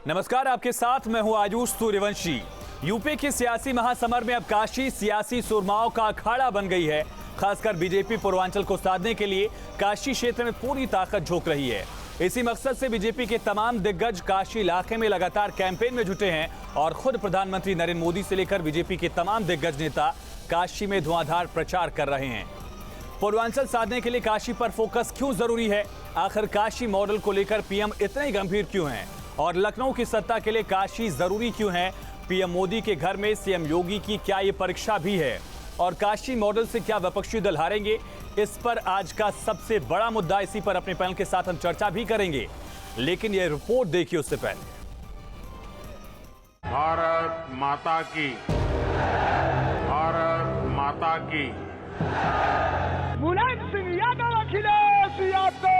नमस्कार, आपके साथ मैं हूं आयुष सूर्यवंशी। यूपी के सियासी महासमर में अब काशी सियासी सुरमाओं का अखाड़ा बन गई है। खासकर बीजेपी पूर्वांचल को साधने के लिए काशी क्षेत्र में पूरी ताकत झोंक रही है। इसी मकसद से बीजेपी के तमाम दिग्गज काशी इलाके में लगातार कैंपेन में जुटे हैं और खुद प्रधानमंत्री नरेंद्र मोदी से लेकर बीजेपी के तमाम दिग्गज नेता काशी में धुआंधार प्रचार कर रहे हैं। पूर्वांचल साधने के लिए काशी पर फोकस क्यों जरूरी है? आखिर काशी मॉडल को लेकर पीएम इतने गंभीर क्यों हैं? और लखनऊ की सत्ता के लिए काशी जरूरी क्यों है? पीएम मोदी के घर में सीएम योगी की क्या ये परीक्षा भी है? और काशी मॉडल से क्या विपक्षी दल हारेंगे? इस पर आज का सबसे बड़ा मुद्दा। इसी पर अपने पैनल के साथ हम चर्चा भी करेंगे, लेकिन ये रिपोर्ट देखिए उससे पहले। भारत माता की, भारत माता की। मुलायम सिंह यादव, अखिलेश यादव,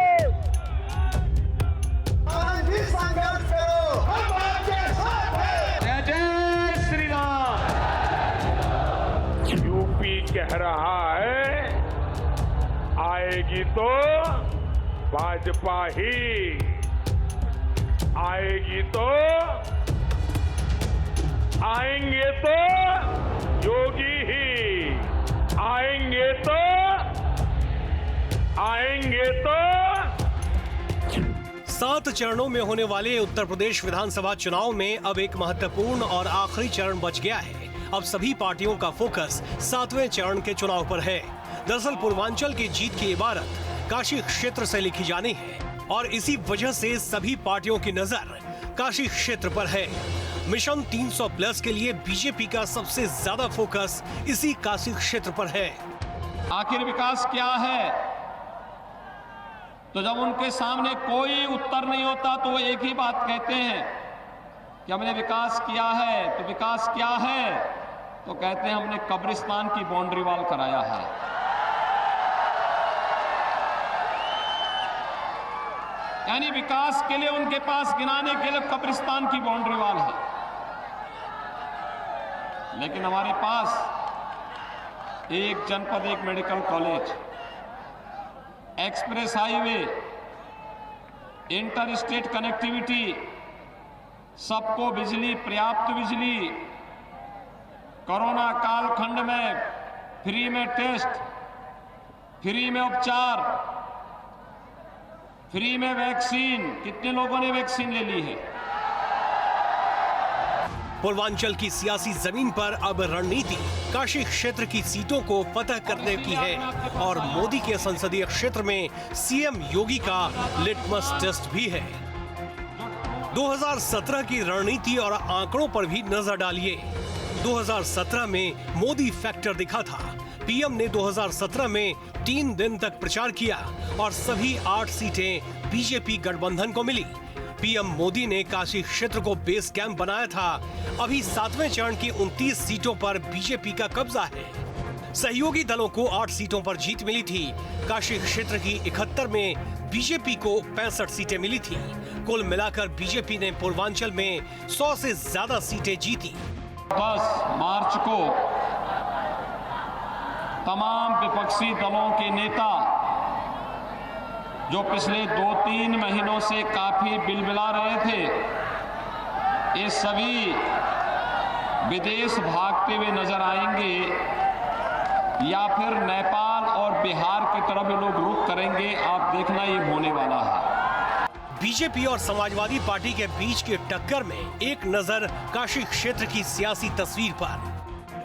संघर्ष करो, हम आपके साथ हैं। जय जय श्री राम। यूपी कह रहा है आएगी तो भाजपा ही, आएगी तो आएंगे तो योगी ही, आएंगे तो आएंगे तो। 7 चरणों में होने वाले उत्तर प्रदेश विधानसभा चुनाव में अब एक महत्वपूर्ण और आखिरी चरण बच गया है। अब सभी पार्टियों का फोकस 7वें चरण के चुनाव पर है। दरअसल पूर्वांचल की जीत की इबारत काशी क्षेत्र से लिखी जानी है और इसी वजह से सभी पार्टियों की नजर काशी क्षेत्र पर है। मिशन 300 प्लस के लिए बीजेपी का सबसे ज्यादा फोकस इसी काशी क्षेत्र पर है। आखिर विकास क्या है? तो जब उनके सामने कोई उत्तर नहीं होता तो वो एक ही बात कहते हैं कि हमने विकास किया है। तो विकास क्या है? तो कहते हैं हमने कब्रिस्तान की बाउंड्री वॉल कराया है। यानी विकास के लिए उनके पास गिनाने के लिए कब्रिस्तान की बाउंड्री वॉल है। लेकिन हमारे पास एक जनपद, एक medical college, express highway, inter state connectivity, सबको बिजली, पर्याप्त बिजली, कोरोना कालखंड में फ्री में टेस्ट, फ्री में उपचार, फ्री में वैक्सीन। कितने लोगों ने वैक्सीन ले ली है? पूर्वांचल की सियासी जमीन पर अब रणनीति काशी क्षेत्र की सीटों को फतह करने की है और मोदी के संसदीय क्षेत्र में सीएम योगी का लिटमस टेस्ट भी है। 2017 की रणनीति और आंकड़ों पर भी नजर डालिए। 2017 में मोदी फैक्टर दिखा था। पीएम ने 2017 में 3 दिन तक प्रचार किया और सभी 8 सीटें बीजेपी गठबंधन को मिली। पीएम मोदी ने काशी क्षेत्र को बेस कैंप बनाया था। अभी 7वें चरण की 29 सीटों पर बीजेपी का कब्जा है। सहयोगी दलों को 8 सीटों पर जीत मिली थी। काशी क्षेत्र की 71 में बीजेपी को 65 सीटें मिली थी। कुल मिलाकर बीजेपी ने पूर्वांचल में 100 से ज्यादा सीटें जीती। 10 मार्च को तमाम विपक्षी दलों के नेता जो पिछले 2-3 महीनों से काफी बिलबिला रहे थे, ये सभी विदेश भागते हुए नजर आएंगे या फिर नेपाल और बिहार की तरफ ये लोग रुख करेंगे। आप देखना ये होने वाला है। बीजेपी और समाजवादी पार्टी के बीच की टक्कर में एक नजर काशी क्षेत्र की सियासी तस्वीर पर।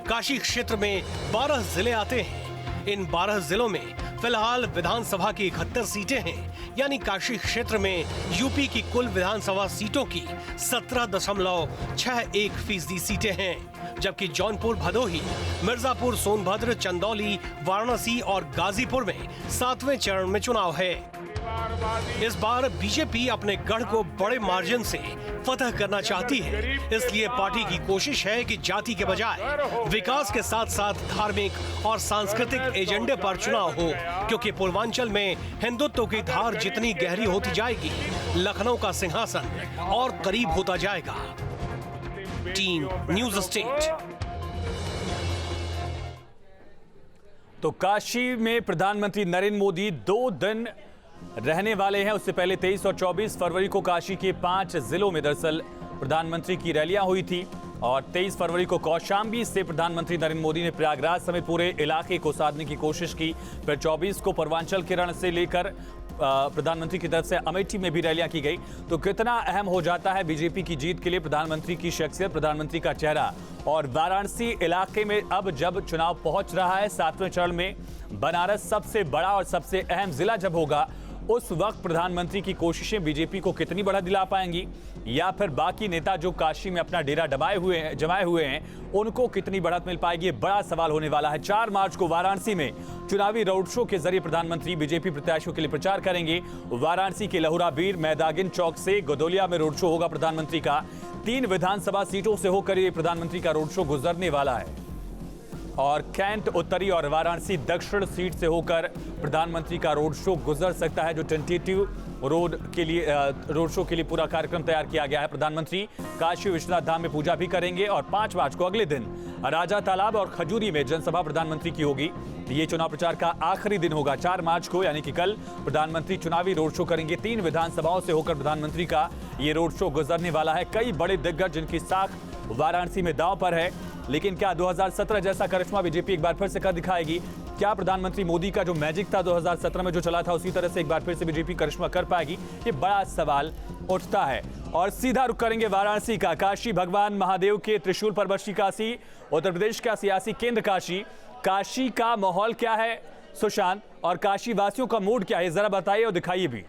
काशी क्षेत्र में 12 जिले आते हैं। इन 12 जिलों में फिलहाल विधानसभा की 71 सीटें हैं, यानी काशी क्षेत्र में यूपी की कुल विधानसभा सीटों की 17.61% सीटें हैं, जबकि जौनपुर, भदोही, मिर्जापुर, सोनभद्र, चंदौली, वाराणसी और गाजीपुर में 7वें चरण में चुनाव है। इस बार बीजेपी अपने गढ़ को बड़े मार्जिन से फतह करना चाहती है। इसलिए पार्टी की कोशिश है कि जाति के बजाय विकास के साथ साथ धार्मिक और सांस्कृतिक एजेंडे पर चुनाव हो, क्योंकि पूर्वांचल में हिंदुत्व की धार जितनी गहरी होती जाएगी, लखनऊ का सिंहासन और करीब होता जाएगा। Team news state. तो काशी में प्रधानमंत्री नरेंद्र मोदी 2 दिन रहने वाले हैं। उससे पहले 23 और 24 फरवरी को काशी के 5 जिलों में दरअसल प्रधानमंत्री की रैलियां हुई थी और 23 फरवरी को कौशाम्बी से प्रधानमंत्री नरेंद्र मोदी ने प्रयागराज समेत पूरे इलाके को साधने की कोशिश की। फिर 24 को पूर्वांचल के रण से लेकर प्रधानमंत्री की तरफ से अमेठी में भी रैलियां की गई। तो कितना अहम हो जाता है बीजेपी की जीत के लिए प्रधानमंत्री की शख्सियत, प्रधानमंत्री का चेहरा। और वाराणसी इलाके में अब जब चुनाव पहुंच रहा है 7वें चरण में, बनारस सबसे बड़ा और सबसे अहम जिला जब होगा, उस वक्त प्रधानमंत्री की कोशिशें बीजेपी को कितनी बढ़त दिला पाएंगी, या फिर बाकी नेता जो काशी में अपना डेरा जमाए हुए हैं उनको कितनी बढ़त मिल पाएगी, ये बड़ा सवाल होने वाला है। 4 मार्च को वाराणसी में चुनावी रोड शो के जरिए प्रधानमंत्री बीजेपी प्रत्याशियों के लिए प्रचार करेंगे। वाराणसी के लहुराबीर, मैदागिन चौक से गोदोलिया में रोड शो होगा प्रधानमंत्री का। 3 विधानसभा सीटों से होकर ये प्रधानमंत्री का रोड शो गुजरने वाला है और कैंट उत्तरी और वाराणसी दक्षिण सीट से होकर प्रधानमंत्री का रोड शो गुजर सकता है, जो टेंटेटिव रोड शो के लिए पूरा कार्यक्रम तैयार किया गया है। प्रधानमंत्री काशी विश्वनाथ धाम में पूजा भी करेंगे और 5 मार्च को अगले दिन राजा तालाब और खजूरी में जनसभा प्रधानमंत्री की होगी। ये चुनाव प्रचार का आखिरी दिन होगा। 4 मार्च को यानी कि कल प्रधानमंत्री चुनावी रोड शो करेंगे। 3 विधानसभाओं से होकर प्रधानमंत्री का ये रोड शो गुजरने वाला है। कई बड़े दिग्गज जिनकी साख वाराणसी में दांव पर है, लेकिन क्या 2017 जैसा करिश्मा बीजेपी एक बार फिर से कर दिखाएगी? क्या प्रधानमंत्री मोदी का जो मैजिक था 2017 में जो चला था, उसी तरह से एक बार फिर से बीजेपी करिश्मा कर पाएगी? ये बड़ा सवाल उठता है। और सीधा रुख करेंगे वाराणसी का। काशी भगवान महादेव के त्रिशूल पर बसी काशी, उत्तर प्रदेश का सियासी केंद्र काशी। काशी का माहौल क्या है सुशांत, और काशी वासियों का मूड क्या है, जरा बताइए और दिखाइए भी।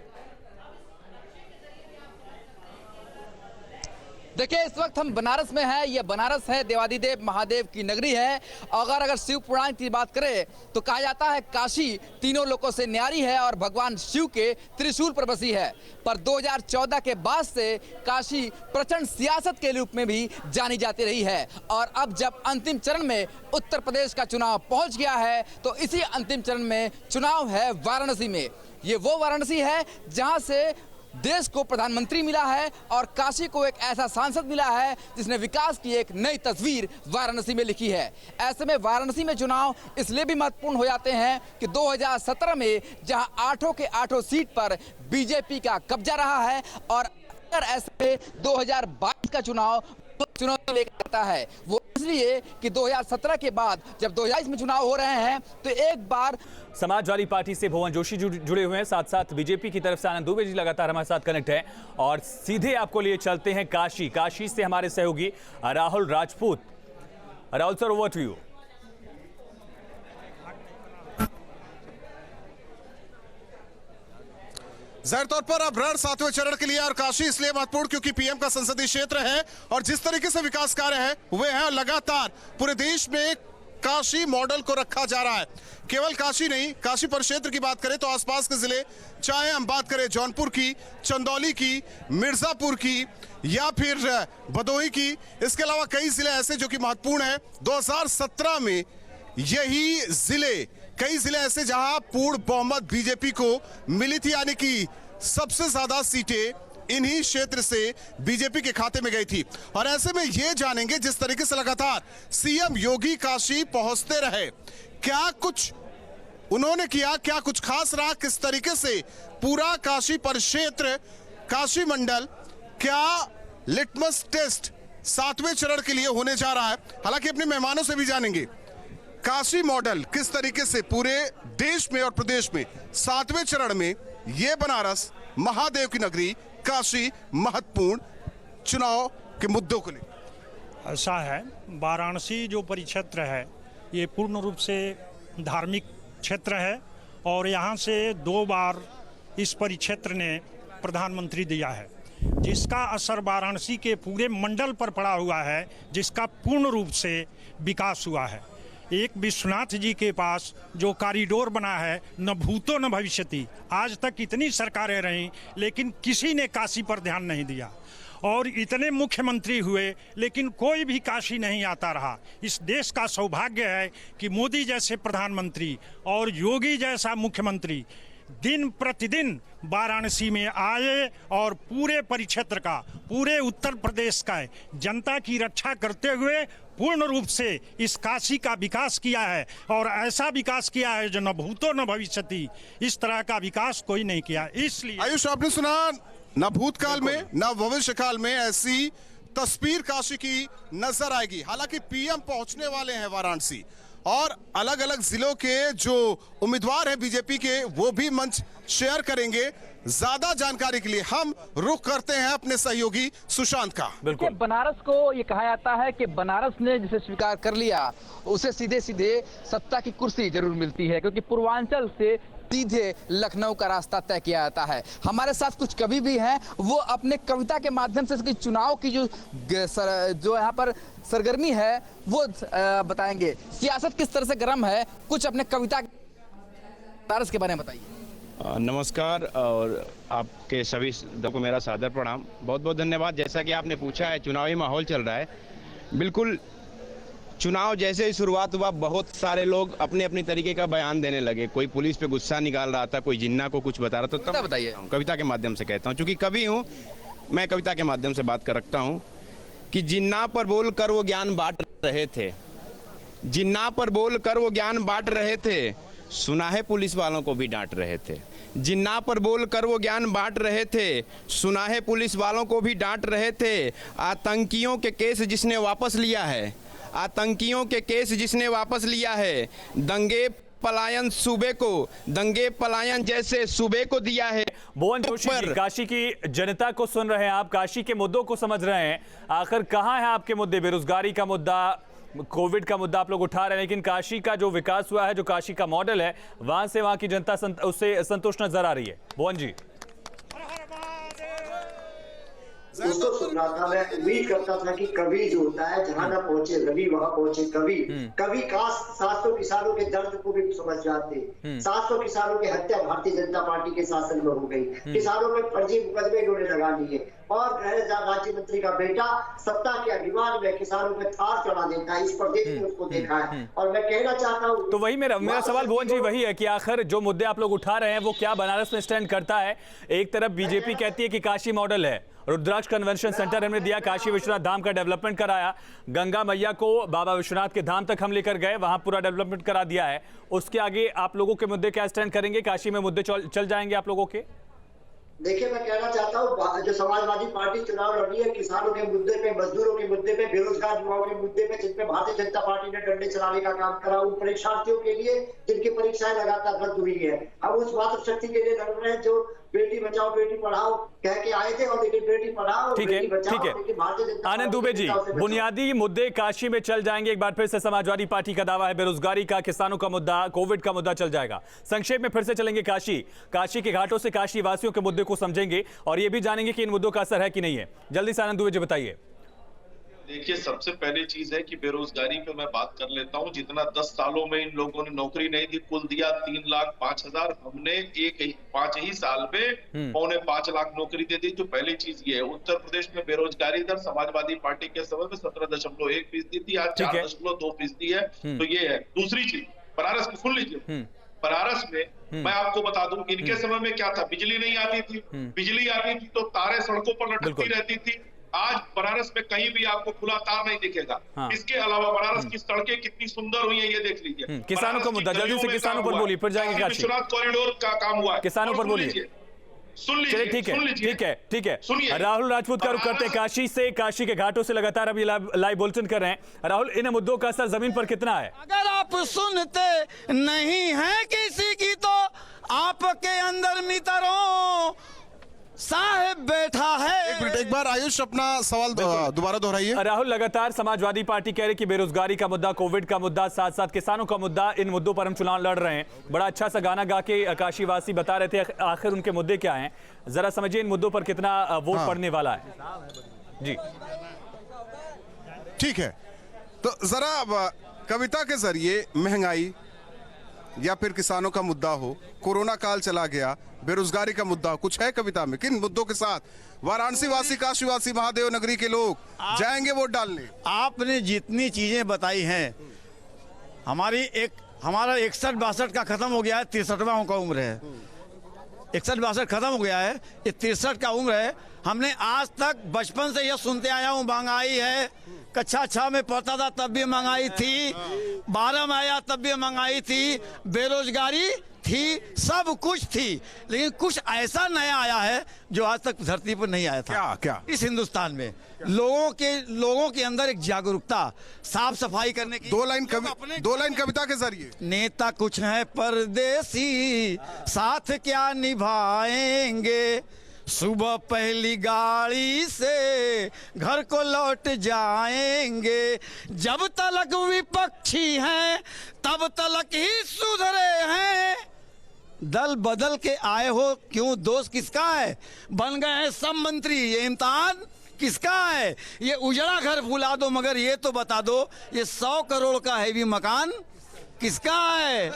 देखिए, इस वक्त हम बनारस में हैं। ये बनारस है, देवादिदेव महादेव की नगरी है। अगर शिव पुराण की बात करें तो कहा जाता है काशी तीनों लोकों से न्यारी है और भगवान शिव के त्रिशूल पर बसी है। पर 2014 के बाद से काशी प्रचंड सियासत के रूप में भी जानी जाती रही है। और अब जब अंतिम चरण में उत्तर प्रदेश का चुनाव पहुंच गया है, तो इसी अंतिम चरण में चुनाव है वाराणसी में। ये वो वाराणसी है जहां से देश को प्रधानमंत्री मिला है और काशी को एक ऐसा सांसद मिला है जिसने विकास की एक नई तस्वीर वाराणसी में लिखी है। ऐसे में वाराणसी में चुनाव इसलिए भी महत्वपूर्ण हो जाते हैं कि 2017 में जहां 8 के 8 सीट पर बीजेपी का कब्जा रहा है, और अगर ऐसे में 2022 का चुनाव लेकर आता है, वो इसलिए कि 2017 के बाद जब 2022 में चुनाव हो रहे हैं तो एक बार समाजवादी पार्टी से भुवन जोशी जुड़े हुए हैं, साथ साथ बीजेपी की तरफ से आनंद दुबे जी लगातार हमारे साथ कनेक्ट है। और सीधे आपको लिए चलते हैं काशी से हमारे सहयोगी Rahul Rajput. Rahul sir, over to you. जाहिर तौर पर अब रण 7वें चरण के लिए, और काशी इसलिए महत्वपूर्ण क्योंकि पीएम का संसदीय क्षेत्र है और जिस तरीके से विकास कार्य है हुए हैं, लगातार पूरे देश में काशी मॉडल को रखा जा रहा है। केवल काशी नहीं, काशी परिक्षेत्र की बात करें तो आसपास के जिले, चाहे हम बात करें जौनपुर की, चंदौली की, मिर्जापुर की या फिर भदोही की, इसके अलावा कई जिले ऐसे जो कि महत्वपूर्ण है। 2017 में यही जिले, कई जिले ऐसे जहां पूर्ण बहुमत बीजेपी को मिली थी, यानी कि सबसे ज्यादा सीटें इन्हीं क्षेत्र से बीजेपी के खाते में गई थी। और ऐसे में ये जानेंगे, जिस तरीके से लगातार सीएम योगी काशी पहुंचते रहे, क्या कुछ उन्होंने किया, क्या कुछ खास रहा, किस तरीके से पूरा काशी परिक्षेत्र, काशी मंडल, क्या लिटमस टेस्ट 7वें चरण के लिए होने जा रहा है। हालांकि अपने मेहमानों से भी जानेंगे काशी मॉडल किस तरीके से पूरे देश में और प्रदेश में 7वें चरण में ये बनारस महादेव की नगरी काशी महत्वपूर्ण चुनाव के मुद्दों को लेकर। ऐसा है, वाराणसी जो परिक्षेत्र है ये पूर्ण रूप से धार्मिक क्षेत्र है और यहाँ से 2 बार इस परिक्षेत्र ने प्रधानमंत्री दिया है, जिसका असर वाराणसी के पूरे मंडल पर पड़ा हुआ है, जिसका पूर्ण रूप से विकास हुआ है। एक विश्वनाथ जी के पास जो कॉरिडोर बना है, न भूतो न भविष्यति, आज तक इतनी सरकारें रहीं लेकिन किसी ने काशी पर ध्यान नहीं दिया, और इतने मुख्यमंत्री हुए लेकिन कोई भी काशी नहीं आता रहा। इस देश का सौभाग्य है कि मोदी जैसे प्रधानमंत्री और योगी जैसा मुख्यमंत्री दिन प्रतिदिन वाराणसी में आए और पूरे परिक्षेत्र का, पूरे उत्तर प्रदेश का जनता की रक्षा करते हुए पूर्ण रूप से इस काशी का विकास किया है। और ऐसा विकास किया है जो न भूतो न भविष्यति, इस तरह का विकास कोई नहीं किया। इसलिए आयुष, आपने सुना, न भूतकाल में न भविष्य काल में ऐसी तस्वीर काशी की नजर आएगी। हालांकि पीएम पहुंचने वाले हैं वाराणसी और अलग अलग जिलों के जो उम्मीदवार हैं बीजेपी के, वो भी मंच शेयर करेंगे। ज्यादा जानकारी के लिए हम रुख करते हैं अपने सहयोगी सुशांत का। बिल्कुल, बनारस को ये कहा जाता है कि बनारस ने जिसे स्वीकार कर लिया उसे सीधे सीधे सत्ता की कुर्सी जरूर मिलती है, क्योंकि पूर्वांचल से सीधे लखनऊ का रास्ता तय किया जाता है। हमारे साथ कुछ कवि भी हैं, वो अपने कविता के माध्यम से इसकी चुनाव की जो यहाँ पर सरगर्मी है वो बताएंगे। सियासत किस तरह से गर्म है, कुछ अपने कविता बनारस के बारे में बताइए। नमस्कार और आपके सभी को मेरा सादर प्रणाम। बहुत बहुत धन्यवाद। जैसा कि आपने पूछा है, चुनावी माहौल चल रहा है। बिल्कुल, चुनाव जैसे ही शुरुआत हुआ, बहुत सारे लोग अपने अपनी तरीके का बयान देने लगे। कोई पुलिस पे गुस्सा निकाल रहा था, कोई जिन्ना को कुछ बता रहा था। तो बताइए। कविता के माध्यम से कहता हूँ, क्योंकि कवि हूँ मैं, कविता के माध्यम से बात कर रखता हूँ कि जिन्ना पर बोल कर वो ज्ञान बांट रहे थे, जिन्ना पर बोल कर वो ज्ञान बांट रहे थे, सुना है पुलिस वालों को भी डांट रहे थे। जिन्ना पर बोल कर वो ज्ञान बांट रहे थे, सुना है पुलिस वालों को भी डांट रहे थे। आतंकियों के केस जिसने वापस लिया है, आतंकियों के केस जिसने वापस लिया है, दंगे पलायन सूबे को, दंगे पलायन जैसे सूबे को दिया है। भुवन जोशी जी, काशी की जनता को सुन रहे हैं आप, काशी के मुद्दों को समझ रहे हैं। आखिर कहां है आपके मुद्दे? बेरोजगारी का मुद्दा, कोविड का मुद्दा आप लोग उठा रहे हैं, लेकिन काशी का जो विकास हुआ है, जो काशी का मॉडल है, वहां से वहां की जनता उससे संतुष्ट नजर आ रही है। भुवन जी, उसको सुनना था। मैं उम्मीद करता था कि कवि जो होता है, जहां ना पहुंचे रवि वहां पहुंचे कवि। कवि काश 700 किसानों के दर्द को भी समझ जाते। 700 किसानों की हत्या भारतीय जनता पार्टी के शासन में हो गई। किसानों में फर्जी मुकदमे इन्होंने लगा लिए और गृह राज्य मंत्री का बेटा सत्ता के अभिमान में किसानों पे थार चढ़ा देता है। इस प्रदेश में उसको देखा है। और मैं कहना चाहता हूँ, तो वही मेरा सवाल भुवन जी वही है कि आखिर जो मुद्दे आप लोग उठा रहे हैं वो क्या बनारस में स्टैंड करता है? एक तरफ बीजेपी कहती है कि काशी मॉडल है, रुद्राक्ष कन्वेंशन सेंटर हमने दिया, काशी विश्वनाथ धाम का डेवलपमेंट कराया, गंगा मैया को बाबा विश्वनाथ के धाम तक हम लेकर गए, वहां पूरा डेवलपमेंट करा दिया है। उसके आगे आप लोगों के मुद्दे क्या स्टैंड करेंगे? काशी में मुद्दे चल जाएंगे आप लोगों के? देखिए, मैं कहना चाहता हूँ, जो समाजवादी पार्टी चुनाव लड़ रही है किसानों के मुद्दे पे, मजदूरों के मुद्दे पे, बेरोजगार युवाओं के मुद्दे पे, जिनपे भारतीय जनता पार्टी ने डंडे चलाने का काम करा, उन परीक्षार्थियों के लिए जिनकी परीक्षाएं लगातार रद्द हुई है, हम उस मातृशक्ति के लिए लड़ रहे हैं जो बेटी बचाओ बेटी पढ़ाओ कह के आए थे। और लेकिन बेटी पढ़ाओ बेटी बचाओ, लेकिन भारतीय जनता आनंद दुबे जी, बुनियादी मुद्दे काशी में चल जाएंगे। एक बार फिर से समाजवादी पार्टी का दावा है, बेरोजगारी का, किसानों का मुद्दा, कोविड का मुद्दा चल जाएगा। संक्षेप में फिर से चलेंगे काशी के घाटों से काशी वासियों के मुद्दे को समझेंगे और ये भी जानेंगे कि इन मुद्दों का असर है कि नहीं है। जल्दी से आनंद दुबे जी बताइए। देखिए, सबसे पहली चीज है कि बेरोजगारी पे मैं बात कर लेता हूँ। जितना 10 सालों में इन लोगों ने नौकरी नहीं दी, कुल दिया 3,05,000, हमने 5 ही साल में 5.25 लाख नौकरी दे दी। तो पहली चीज ये है। उत्तर प्रदेश में बेरोजगारी दर समाजवादी पार्टी के समय में 17.1% थी, आज 4.2% है। तो ये है। दूसरी चीज, बनारस की सुन लीजिए, बनारस में मैं आपको बता दूं, इनके समय में क्या था, बिजली नहीं आती थी। बिजली आती थी तो तारे सड़कों पर लटकती रहती थी। आज बनारस में कहीं भी आपको खुला तार नहीं दिखेगा। इसके अलावा बनारस की सड़कें कितनी सुंदर हुई है, ये देख लीजिए। किसानों का मुद्दा, जल्दी से किसानों पर बोलिए, फिर जाएंगे काशी। विश्वनाथ कॉरिडोर का काम हुआ है, किसानों पर बोलिए। सुन लीजिए, ठीक है। राहुल राजपूत का रुख करते हैं काशी से, काशी के घाटों से लगातार अभी लाइव बुलेटिन कर रहे हैं। राहुल, इन मुद्दों का असर जमीन पर कितना है? अगर आप सुनते नहीं है किसी की तो आपके अंदर मित्रों साहेब बैठा है। एक बार आयुष अपना सवाल दोबारा दोहराइए। राहुल, लगातार समाजवादी पार्टी कह रही कि बेरोजगारी का मुद्दा, कोविड का मुद्दा, साथ साथ किसानों का मुद्दा, इन मुद्दों पर हम चुनाव लड़ रहे हैं। बड़ा अच्छा सा गाना गा के काशीवासी बता रहे थे आखिर उनके मुद्दे क्या हैं। जरा समझिए इन मुद्दों पर कितना वोट पड़ने वाला है। जी ठीक है, तो जरा कविता के जरिए महंगाई या फिर किसानों का मुद्दा हो, कोरोना काल चला गया, बेरोजगारी का मुद्दा, कुछ है कविता में? किन मुद्दों के साथ वाराणसी वासी, काशीवासी, महादेव नगरी के लोग जाएंगे वोट डालने? आपने जितनी चीजें बताई हैं, हमारा 61-62 का खत्म हो गया है, 63वां का उम्र है। 61-62 खत्म हो गया है, ये 63 का उम्र है। हमने आज तक बचपन से यह सुनते आया हूँ, महंगाई है। कक्षा 6 में पढ़ता था तब भी महंगाई थी, 12 में आया तब भी महंगाई थी, बेरोजगारी थी, सब कुछ थी, लेकिन कुछ ऐसा नया आया है जो आज तक धरती पर नहीं आया था। क्या? इस हिंदुस्तान में लोगों के अंदर एक जागरूकता, साफ सफाई करने की। दो लाइन कविता के जरिए। नेता कुछ है परदेसी, साथ क्या निभाएंगे, सुबह पहली गाड़ी से घर को लौट जाएंगे, जब तलक विपक्षी हैं तब तलक ही सुधरे हैं, दल बदल के आए हो क्यों, दोष किसका है, बन गए हैं सब मंत्री, ये इम्तिहान किसका है, ये उजड़ा घर भुला दो मगर ये तो बता दो, ये 100 करोड़ का हैवी मकान किसका है।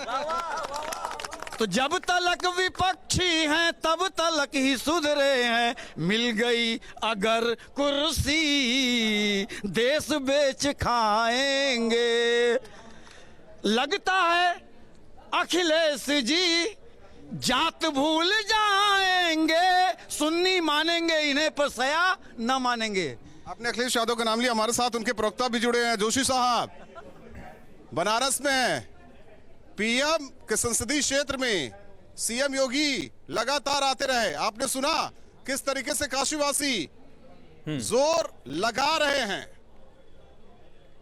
तो जब तलक विपक्षी हैं तब तलक ही सुधरे हैं, मिल गई अगर कुर्सी देश बेच खाएंगे, लगता है अखिलेश जी जात भूल जाएंगे, सुन्नी मानेंगे इन्हें पर सया न मानेंगे। आपने अखिलेश यादव का नाम लिया, हमारे साथ उनके प्रवक्ता भी जुड़े हैं। जोशी साहब, बनारस में पीएम के संसदीय क्षेत्र में सीएम योगी लगातार आते रहे, आपने सुना किस तरीके से काशीवासी जोर लगा रहे हैं।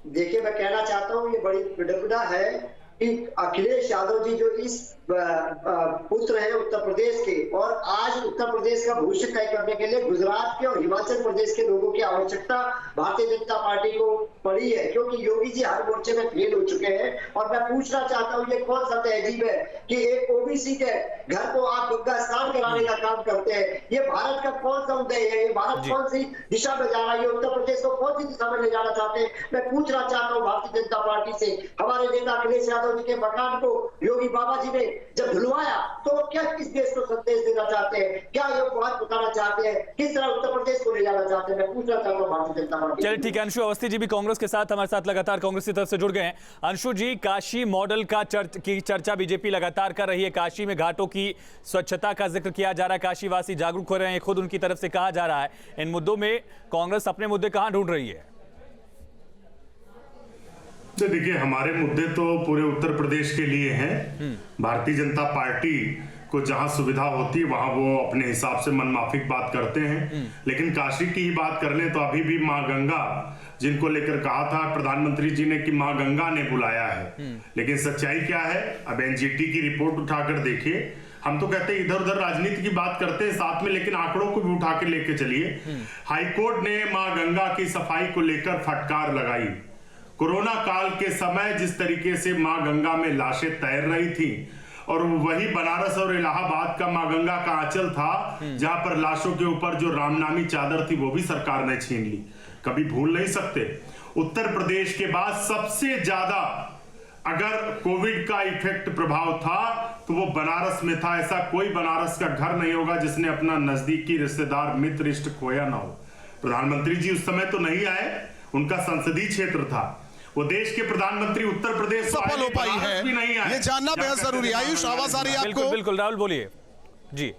देखिए, मैं कहना चाहता हूँ ये बड़ी विडंबना है कि अखिलेश यादव जी जो इस पुत्र है उत्तर प्रदेश के, और आज उत्तर प्रदेश का भविष्य तय करने के लिए गुजरात के और हिमाचल प्रदेश के लोगों की आवश्यकता भारतीय जनता पार्टी को पड़ी है, क्योंकि योगी जी हर मोर्चे में फेल हो चुके हैं। और मैं पूछना चाहता हूँ, ये कौन सा तहजीब है कि एक ओबीसी के घर को आप गंगा स्नान कराने का काम करते हैं। ये भारत का कौन सा उदय है, ये भारत कौन सी दिशा में जा रहा है, उत्तर प्रदेश को कौन सी दिशा में ले जाना चाहते हैं। मैं पूछना चाहता हूँ भारतीय जनता पार्टी से, हमारे नेता अखिलेश यादव जी के मकान को योगी बाबा जी ने जब धुलवाया तो क्या किस देश को संदेश देना चाहते हैं, क्या ये बात बताना चाहते हैं, किस तरह उत्तर प्रदेश को ले जाना चाहते हैं, मैं पूछना चाहता हूँ भारतीय जनता पार्टी। चलिए ठीक है, अंशु अवस्थी जी भी कांग्रेस के साथ हमारे साथ लगातार कांग्रेस की तरफ से जुड़ गए हैं। अंशु जी, काशी मॉडल की चर्चा बीजेपी लगातार कर रही है, काशी में घाटों की स्वच्छता का जिक्र किया जा रहा है, काशीवासी जागरूक हो रहे हैं, खुद उनकी तरफ से कहा जा रहा है। इन मुद्दों में कांग्रेस अपने मुद्दे कहां ढूंढ रही है? तो देखिए, हमारे मुद्दे तो पूरे उत्तर प्रदेश के लिए हैं। भारतीय जनता पार्टी को जहां सुविधा होती है वहां वो अपने हिसाब से मनमाफिक बात करते हैं, लेकिन काशी की ही बात कर लें तो अभी भी मां गंगा, जिनको लेकर कहा था प्रधानमंत्री जी ने कि मां गंगा ने बुलाया है, लेकिन सच्चाई क्या है, अब एनजीटी की रिपोर्ट उठाकर देखिए। हम तो कहते हैं इधर उधर राजनीति की बात करते हैं साथ में, लेकिन आंकड़ों को भी उठा के लेके चलिए। हाईकोर्ट ने मां गंगा की सफाई को लेकर फटकार लगाई। कोरोना काल के समय जिस तरीके से मां गंगा में लाशें तैर रही थी, और वही बनारस और इलाहाबाद का मां गंगा का आंचल था जहां पर लाशों के ऊपर जो रामनामी चादर थी वो भी सरकार ने छीन ली, कभी भूल नहीं सकते। उत्तर प्रदेश के बाद सबसे ज्यादा अगर कोविड का इफेक्ट प्रभाव था तो वो बनारस में था। ऐसा कोई बनारस का घर नहीं होगा जिसने अपना नजदीकी रिश्तेदार मित्र इष्ट खोया ना हो। प्रधानमंत्री जी उस समय तो नहीं आए, उनका संसदीय क्षेत्र था, वो देश के प्रधानमंत्री उत्तर प्रदेश सफल हो पाई है, भी नहीं आए। ये जानना बेहद जरूरी है। आयुष, आवाज आ रही है आपको? बिल्कुल बिल्कुल, राहुल बोलिए जी।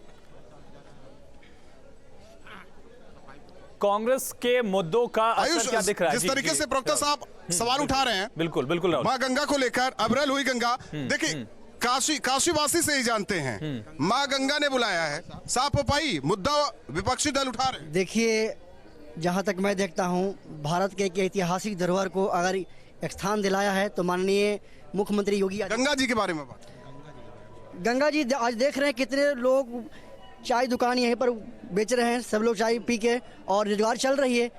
कांग्रेस के मुद्दों का असर क्या दिख रहा है? जिस तरीके से प्रवक्ता साहब सवाल उठा रहे हैं, बिल्कुल बिल्कुल, मां गंगा को लेकर अप्रैल हुई गंगा, देखिए काशीवासी से ही जानते हैं मां गंगा ने बुलाया है, साफ हो पाई, मुद्दा विपक्षी दल उठा रहे हैं। देखिए, जहां तक मैं देखता हूं, भारत के एक ऐतिहासिक धरोहर को अगर एक स्थान दिलाया है तो माननीय मुख्यमंत्री योगी गंगा जी के बारे में बात। गंगा जी आज देख रहे हैं कितने लोग चाय दुकान यहीं पर बेच रहे हैं, सब लोग चाय पी के, और रोजगार चल रही है,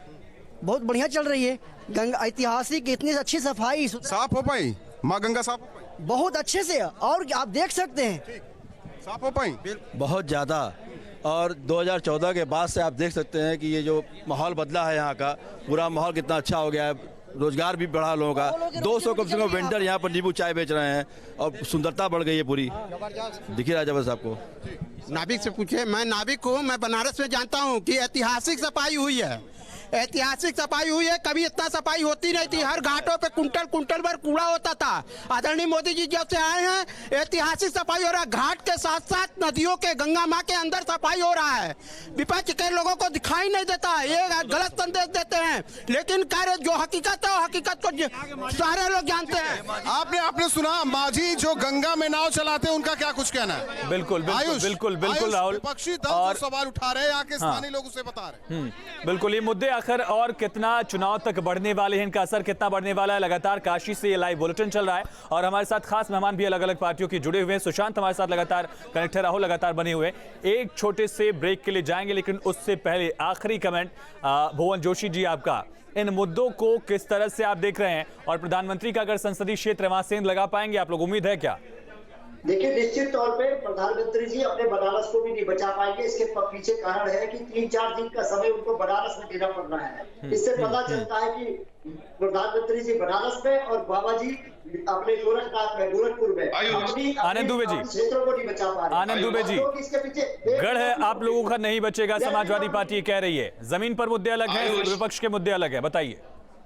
बहुत बढ़िया चल रही है। गंगा ऐतिहासिक इतनी अच्छी सफाई, साफ हो पाई मां गंगा, साफ हो पाई बहुत अच्छे से, और आप देख सकते हैं साफ हो पाई बहुत ज्यादा। और 2014 के बाद से आप देख सकते हैं कि ये जो माहौल बदला है, यहाँ का पूरा माहौल कितना अच्छा हो गया है, रोजगार भी बढ़ा लोगों का। 200 कम से कम वेंडर यहाँ पर नींबू चाय बेच रहे हैं और सुंदरता बढ़ गई है पूरी, दिख रहा है जबरदस्त आपको। नाभिक से पूछे, मैं नाभिक हूँ, मैं बनारस में जानता हूँ कि ऐतिहासिक सफाई हुई है, ऐतिहासिक सफाई हुई है, कभी इतना सफाई होती नहीं थी। हर घाटों पे कुंटल कुंटल भर कूड़ा होता था। आदरणीय मोदी जी जब से आए हैं ऐतिहासिक सफाई हो रहा है। घाट के साथ साथ नदियों के, गंगा माँ के अंदर सफाई हो रहा है। विपक्ष के लोगों को दिखाई नहीं देता, ये गलत संदेश देते हैं, लेकिन कार्य जो हकीकत है हकीकत को सारे लोग जानते हैं। आपने सुना माझी जो गंगा में नाव चलाते हैं, उनका क्या कुछ कहना है? बिल्कुल बिल्कुल राहुल, विपक्षी दल और सवाल उठा रहे हैं, यहाँ के स्थानीय लोग उसे बता रहे हैं। बिल्कुल, ये मुद्दे आखिर और कितना चुनाव तक बढ़ने वाले हैं, इनका असर कितना बढ़ने वाला है। लगातार काशी से ये लाइव बुलेटिन चल रहा है और हमारे साथ खास मेहमान भी अलग अलग पार्टियों के जुड़े हुए हैं। सुशांत हमारे साथ लगातार कनेक्ट है, राहुल लगातार बने हुए हैं। एक छोटे से ब्रेक के लिए जाएंगे, लेकिन उससे पहले आखिरी कमेंट भुवन जोशी जी आपका, इन मुद्दों को किस तरह से आप देख रहे हैं और प्रधानमंत्री का अगर संसदीय क्षेत्र वहां सेंध लगा पाएंगे आप लोग, उम्मीद है क्या? देखिए, निश्चित तौर पे प्रधानमंत्री जी अपने बनारस को भी नहीं बचा पाएंगे। इसके पीछे कारण है कि 3-4 दिन का समय उनको बनारस में देना पड़ रहा है। इससे पता चलता है कि प्रधानमंत्री जी बनारस में और बाबा जी अपने गोरखनाथ में, गोरखपुर में आनंद दुबे जी क्षेत्रों को नहीं बचा पा रहे। आनंद दुबे जी, इसके पीछे गढ़ है आप लोगों का नहीं बचेगा, समाजवादी पार्टी कह रही है। जमीन पर मुद्दे अलग है, विपक्ष के मुद्दे अलग है, बताइए।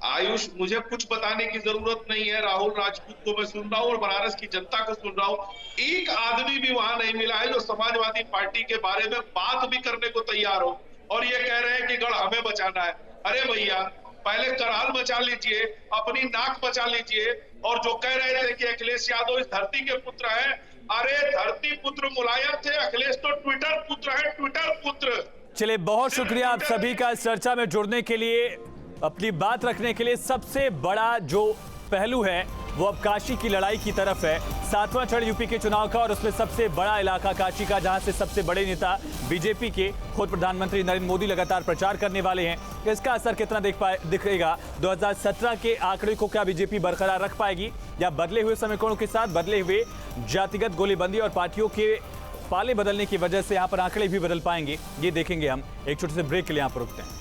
आयुष, मुझे कुछ बताने की जरूरत नहीं है। राहुल राजपूत को मैं सुन रहा हूँ और बनारस की जनता को सुन रहा हूँ। एक आदमी भी वहां नहीं मिला है जो समाजवादी पार्टी के बारे में बात भी करने को तैयार हो और ये कह रहे हैं कि गढ़ हमें बचाना है। अरे भैया, पहले कराल बचा लीजिए, अपनी नाक बचा लीजिए। और जो कह रहे थे कि अखिलेश यादव इस धरती के पुत्र है, अरे धरती पुत्र मुलायम थे, अखिलेश तो ट्विटर पुत्र है, ट्विटर पुत्र। चलिए, बहुत शुक्रिया आप सभी का इस चर्चा में जुड़ने के लिए, अपनी बात रखने के लिए। सबसे बड़ा जो पहलू है वो अब काशी की लड़ाई की तरफ है। 7वां चरण यूपी के चुनाव का और उसमें सबसे बड़ा इलाका काशी का, जहां से सबसे बड़े नेता बीजेपी के खुद प्रधानमंत्री नरेंद्र मोदी लगातार प्रचार करने वाले हैं। इसका असर कितना दिखेगा 2017 के आंकड़े को, क्या बीजेपी बरकरार रख पाएगी या बदले हुए समीकरणों के साथ, बदले हुए जातिगत गोलीबंदी और पार्टियों के पाले बदलने की वजह से यहाँ पर आंकड़े भी बदल पाएंगे, ये देखेंगे हम। एक छोटे से ब्रेक के लिए यहाँ पर रुकते हैं।